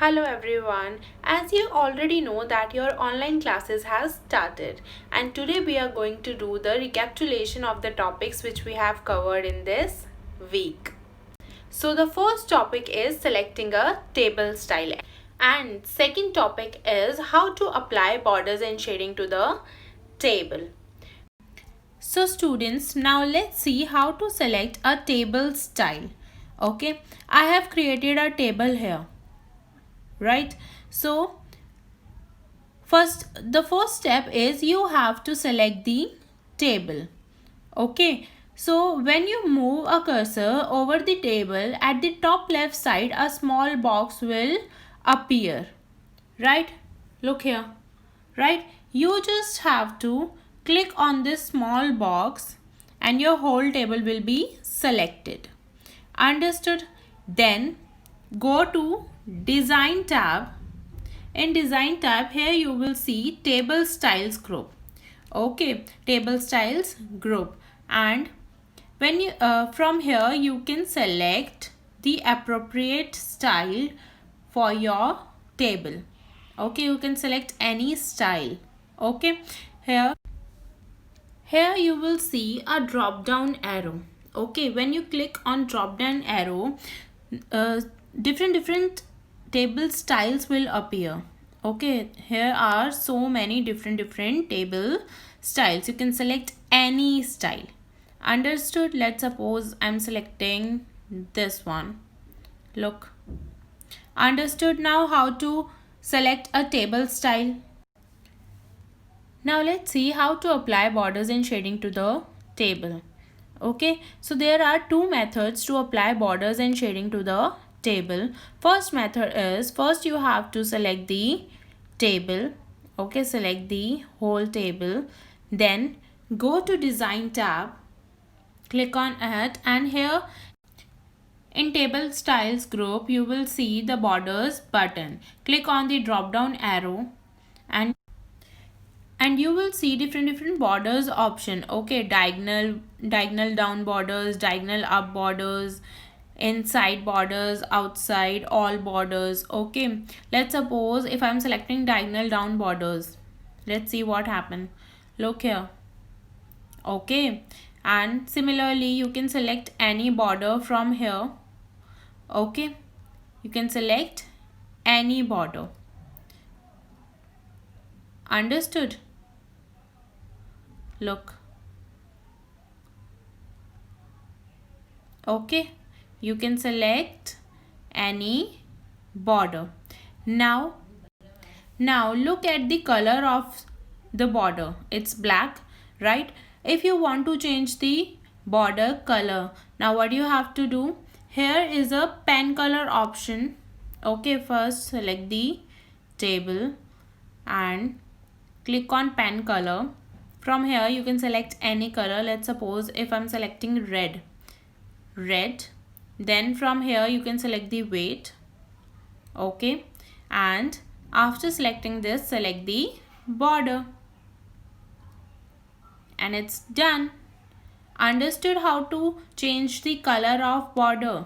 Hello everyone. As you already know that your online classes has started, and today we are going to do the recapitulation of the topics which we have covered in this week. So the first topic is selecting a table style, and second topic is how to apply borders and shading to the table. So students, now let's see how to select a table style. Okay, I have created a table here, right? So the first step is you have to select the table. Okay, so when you move a cursor over the table, at the top left side a small box will appear, right? Look here, right? You just have to click on this small box and your whole table will be selected. Understood? Then go to design tab. In design tab, here you will see table styles group. Okay, table styles group, and when you from here you can select the appropriate style for your table. Okay, you can select any style. Okay, here you will see a drop down arrow. Okay, when you click on drop down arrow, uh, different table styles will appear. Okay, here are so many different table styles. You can select any style. Understood? Let's suppose I'm selecting this one. Look. Understood now how to select a table style? Now let's see how to apply borders and shading to the table. Okay, so there are two methods to apply borders and shading to the table. First method is, first you have to select the table. Okay, select the whole table. Then go to design tab, click on it, and here in table styles group you will see the borders button. Click on the drop down arrow and you will see different borders option. Okay, diagonal down borders, diagonal up borders, inside borders, outside, all borders. Okay, let's suppose if I'm selecting diagonal down borders, let's see what happened. Look here. Okay, and similarly you can select any border from here. Okay, you can select any border. Understood? Look. Okay, you can select any border. Now look at the color of the border. It's black, right? If you want to change the border color, now what you have to do, here is a pen color option. Okay, first select the table and click on pen color. From here you can select any color. Let's suppose if I'm selecting red, then from here you can select the weight. Okay, and after selecting this, select the border, and it's done. Understood how to change the color of border?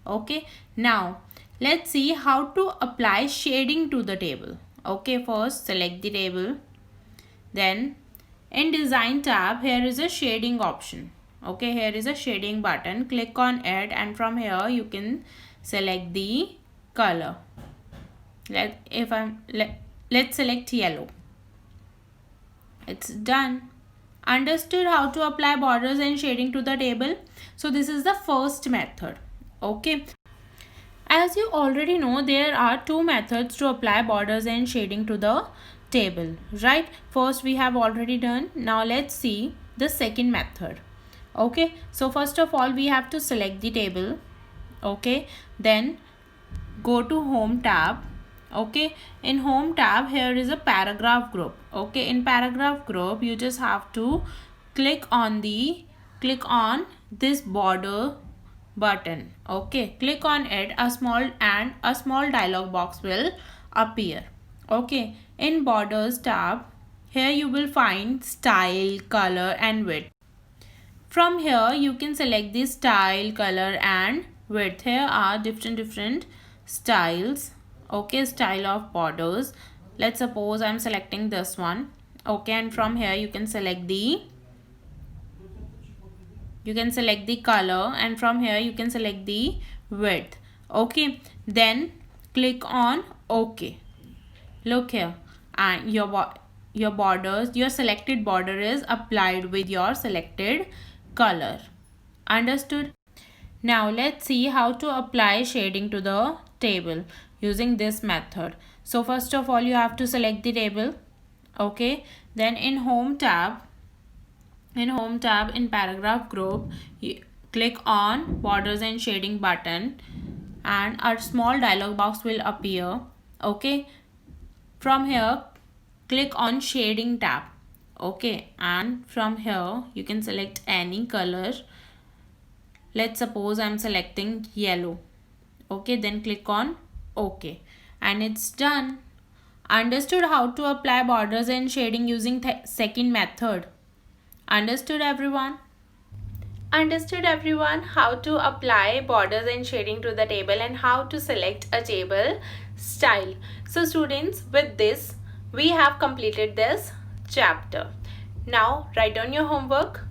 Okay, now let's see how to apply shading to the table. Okay, first select the table, then in design tab here is a shading option. Okay, here is a shading button. Click on it, and from here you can select the color. Let's select yellow. It's done. Understood how to apply borders and shading to the table? So this is the first method. Okay, as you already know, there are two methods to apply borders and shading to the table, right? First we have already done. Now let's see the second method. Okay, so first of all we have to select the table. Okay, then go to home tab. Okay, in home tab here is a paragraph group. Okay, in paragraph group you just have to click on this border button. Okay, click on it, a small dialog box will appear. Okay, in borders tab here you will find style, color and width. From here you can select the style, color and width. Here are different styles. Okay, style of borders. Let's suppose I'm selecting this one. Okay, and from here you can select the color, and from here you can select the width. Okay, then click on OK. Look here, and your borders, your selected border is applied with your selected color. Understood? Now let's see how to apply shading to the table using this method. So first of all, you have to select the table. Okay, then in home tab, in paragraph group, you click on borders and shading button, and a small dialog box will appear. Okay, from here click on shading tab. Okay, and from here you can select any color. Let's suppose I'm selecting yellow. Okay, then click on OK, and it's done. Understood how to apply borders and shading using second method? Understood everyone? Understood everyone how to apply borders and shading to the table and how to select a table style. So students, with this we have completed this chapter. Now write down your homework.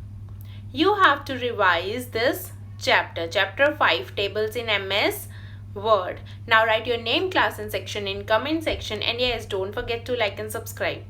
You have to revise this chapter 5, tables in MS Word. Now write your name, class and section in comment section, and yes, don't forget to like and subscribe.